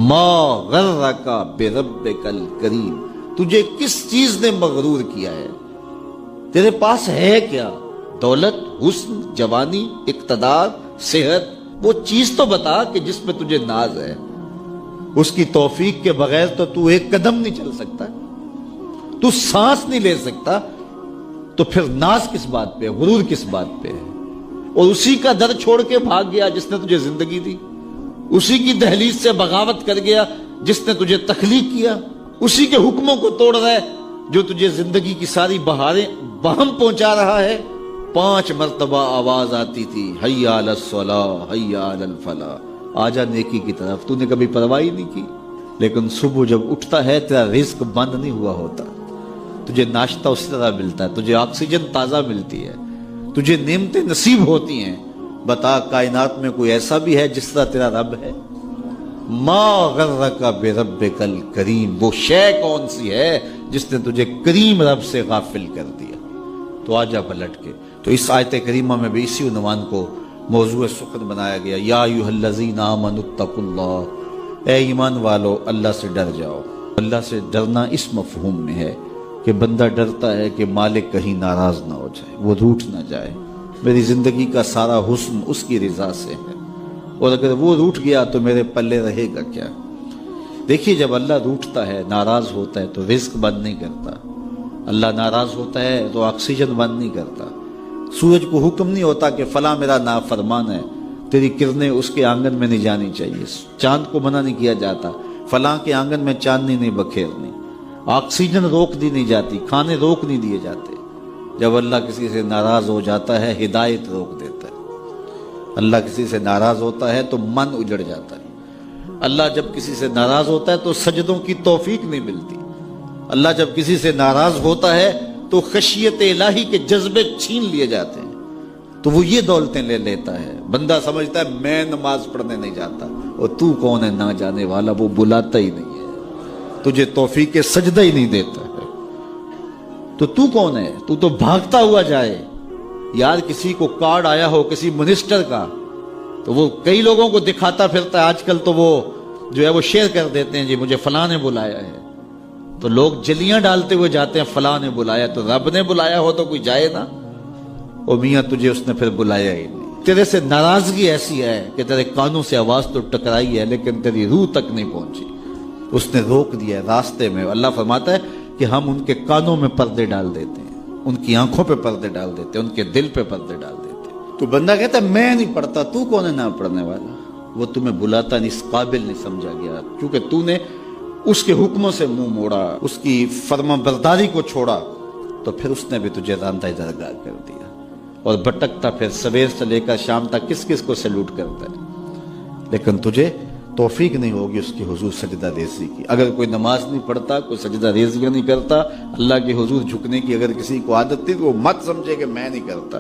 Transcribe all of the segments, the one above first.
ما غرک بربک الکریم، تجھے کس چیز نے مغرور کیا ہے؟ تیرے پاس ہے کیا؟ دولت، حسن، جوانی، اقتدار، صحت، وہ چیز تو بتا کہ جس میں تجھے ناز ہے۔ اس کی توفیق کے بغیر تو ایک قدم نہیں چل سکتا، تو سانس نہیں لے سکتا، تو پھر ناز کس بات پہ، غرور کس بات پہ ہے؟ اور اسی کا در چھوڑ کے بھاگ گیا جس نے تجھے زندگی دی، اسی کی دہلیز سے بغاوت کر گیا جس نے تجھے تخلیق کیا، اسی کے حکموں کو توڑ رہا ہے جو تجھے زندگی کی ساری بہاریں بہم پہنچا رہا ہے۔ 5 مرتبہ آواز آتی تھی، حی علی الصلاۃ، حی علی الفلاح، آجا نیکی کی طرف، تو نے کبھی پرواہ ہی نہیں کی۔ لیکن صبح جب اٹھتا ہے تیرا رزق بند نہیں ہوا ہوتا، تجھے ناشتہ اس طرح ملتا ہے، تجھے آکسیجن تازہ ملتی ہے، تجھے نعمتیں نصیب ہوتی ہیں۔ بتا کائنات میں کوئی ایسا بھی ہے جس طرح تیرا رب ہے؟ ما غرک بربک الکریم، وہ شے کون سی ہے جس نے تجھے کریم رب سے غافل کر دیا؟ تو آجا پلٹ کے۔ تو اس آیت کریمہ میں بھی اسی عنوان کو موضوع سخن بنایا گیا، یا ایھا الذین آمنوا اتقوا اللہ، اے ایمان والو اللہ سے ڈر جاؤ۔ اللہ سے ڈرنا اس مفہوم میں ہے کہ بندہ ڈرتا ہے کہ مالک کہیں ناراض نہ ہو جائے، وہ روٹھ نہ جائے، میری زندگی کا سارا حسن اس کی رضا سے ہے، اور اگر وہ روٹھ گیا تو میرے پلے رہے گا کیا؟ دیکھیے جب اللہ روٹھتا ہے، ناراض ہوتا ہے، تو رزق بند نہیں کرتا۔ اللہ ناراض ہوتا ہے تو آکسیجن بند نہیں کرتا۔ سورج کو حکم نہیں ہوتا کہ فلاں میرا نافرمان ہے، تیری کرنیں اس کے آنگن میں نہیں جانی چاہیے۔ چاند کو منع نہیں کیا جاتا، فلاں کے آنگن میں چاندنی نہیں بکھیرنی۔ آکسیجن روک دی نہیں جاتی، کھانے روک نہیں دیے جاتے۔ جب اللہ کسی سے ناراض ہو جاتا ہے، ہدایت روک دیتا ہے۔ اللہ کسی سے ناراض ہوتا ہے تو من اجڑ جاتا ہے۔ اللہ جب کسی سے ناراض ہوتا ہے تو سجدوں کی توفیق نہیں ملتی۔ اللہ جب کسی سے ناراض ہوتا ہے تو خشیت الہی کے جذبے چھین لیے جاتے ہیں، تو وہ یہ دولتیں لے لیتا ہے۔ بندہ سمجھتا ہے میں نماز پڑھنے نہیں جاتا، اور تو کون ہے نہ جانے والا، وہ بلاتا ہی نہیں ہے، تجھے توفیق سجدہ ہی نہیں دیتا ہے، تو کون ہے؟ تو بھاگتا ہوا جائے۔ یار کسی کو کارڈ آیا ہو کسی منسٹر کا تو وہ کئی لوگوں کو دکھاتا پھرتا ہے، آج کل تو وہ جو ہے وہ شیئر کر دیتے ہیں، جی مجھے فلاں نے بلایا ہے، تو لوگ جلیاں ڈالتے ہوئے جاتے ہیں، فلاں نے بلایا، تو رب نے بلایا ہو تو کوئی جائے نا؟ او میاں تجھے اس نے پھر بلایا ہی نہیں۔ تیرے سے ناراضگی ایسی ہے کہ تیرے کانوں سے آواز تو ٹکرائی ہے لیکن تیری روح تک نہیں پہنچی، اس نے روک دیا ہے راستے میں۔ اللہ فرماتا ہے کہ ہم ان کے کانوں میں پردے ڈال دیتے ہیں، ان کی آنکھوں پہ پردے ڈال دیتے ہیں، ان کے دل پہ پردے ڈال دیتے ہیں۔ تو بندہ کہتا ہے میں نہیں پڑھتا، تو کون ہے نہ پڑھنے والا؟ وہ تمہیں بلاتا نہیں، اس قابل نہیں سمجھا گیا، کیونکہ تو نے اس کے حکموں سے منہ موڑا، اس کی فرما برداری کو چھوڑا، تو پھر اس نے بھی تجھے راندہ درگاہ کر دیا، اور بھٹکتا پھر سویر سے لے کر شام تک کس کس کو سیلوٹ کرتا ہے، لیکن تجھے توفیق نہیں ہوگی اس کی حضور سجدہ ریزی کی۔ اگر کوئی نماز نہیں پڑھتا، کوئی سجدہ ریزیاں نہیں کرتا، اللہ کے حضور جھکنے کی اگر کسی کو عادت تھی تو وہ مت سمجھے کہ میں نہیں کرتا۔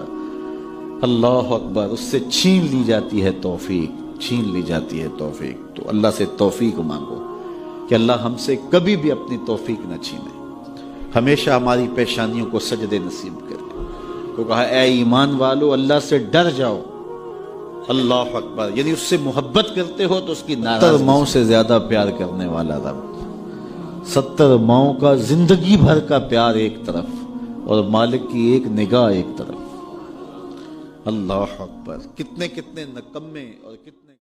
اللہ اکبر، اس سے چھین لی جاتی ہے توفیق، چھین لی جاتی ہے توفیق۔ تو اللہ سے توفیق مانگو کہ اللہ ہم سے کبھی بھی اپنی توفیق نہ چھینے، ہمیشہ ہماری پیشانیوں کو سجدے نصیب کرے۔ تو کہا اے ایمان والو اللہ سے ڈر جاؤ۔ اللہ اکبر، یعنی اس سے محبت کرتے ہو تو اس کی ناراضگی 70 ماؤں سے زیادہ پیار کرنے والا رب، 70 ماؤں کا زندگی بھر کا پیار ایک طرف اور مالک کی ایک نگاہ ایک طرف۔ اللہ اکبر، کتنے کتنے نکمے اور کتنے